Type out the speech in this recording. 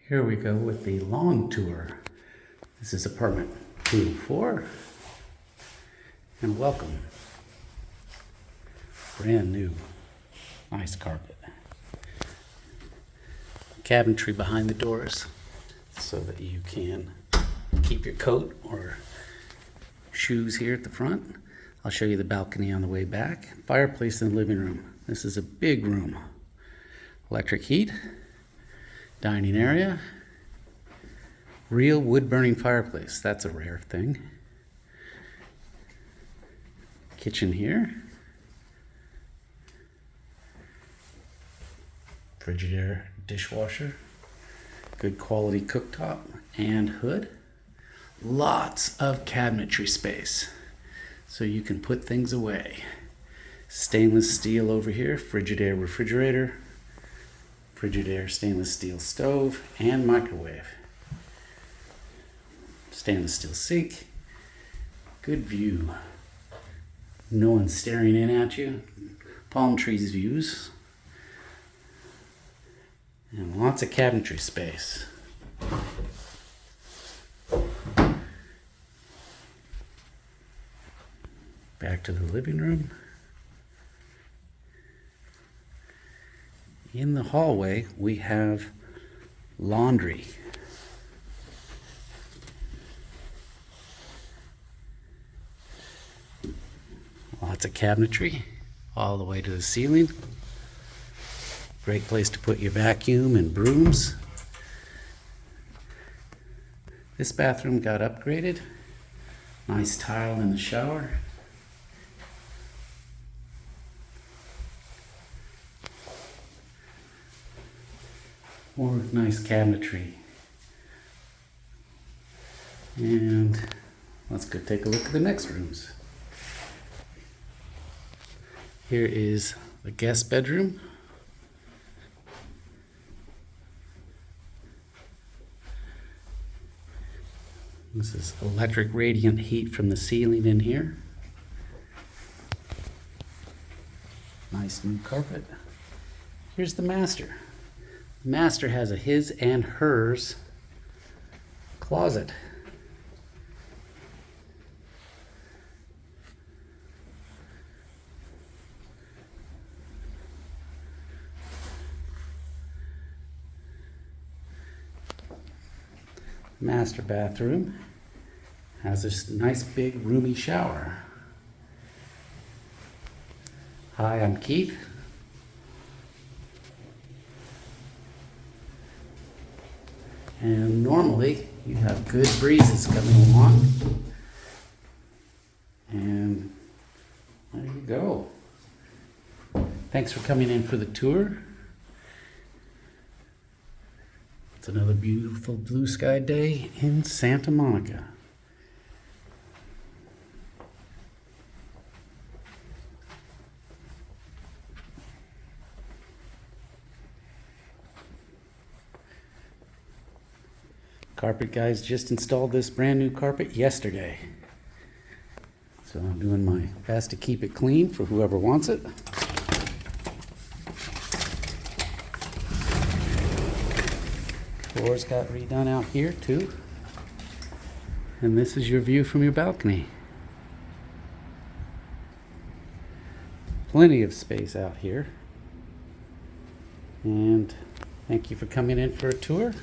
Here we go with the lawn tour. This is apartment 204, and welcome. Brand new, nice carpet. Cabinetry behind the doors so that you can keep your coat or shoes here at the front. I'll show you the balcony on the way back. Fireplace in the living room. This is a big room. Electric heat. Dining area. Real wood-burning fireplace. That's a rare thing. Kitchen here. Frigidaire, dishwasher. Good quality cooktop and hood. Lots of cabinetry space so you can put things away. Stainless steel over here, Frigidaire refrigerator, Frigidaire stainless steel stove and microwave. Stainless steel sink. Good view. No one staring in at you. Palm trees views. And lots of cabinetry space. Back to the living room. In the hallway, we have laundry. Lots of cabinetry all the way to the ceiling. Great place to put your vacuum and brooms. This bathroom got upgraded. Nice tile in the shower. More nice cabinetry. And let's go take a look at the next rooms. Here is the guest bedroom. This is electric radiant heat from the ceiling in here. Nice new carpet. Here's the master. The master has a his and hers closet. Master bathroom has this nice big roomy shower. Hi, I'm Keith. And normally you have good breezes coming along. And there you go. Thanks for coming in for the tour. It's another beautiful blue sky day in Santa Monica. Carpet guys just installed this brand new carpet yesterday. So I'm doing my best to keep it clean for whoever wants it. Floors got redone out here too. And this is your view from your balcony. Plenty of space out here. And thank you for coming in for a tour.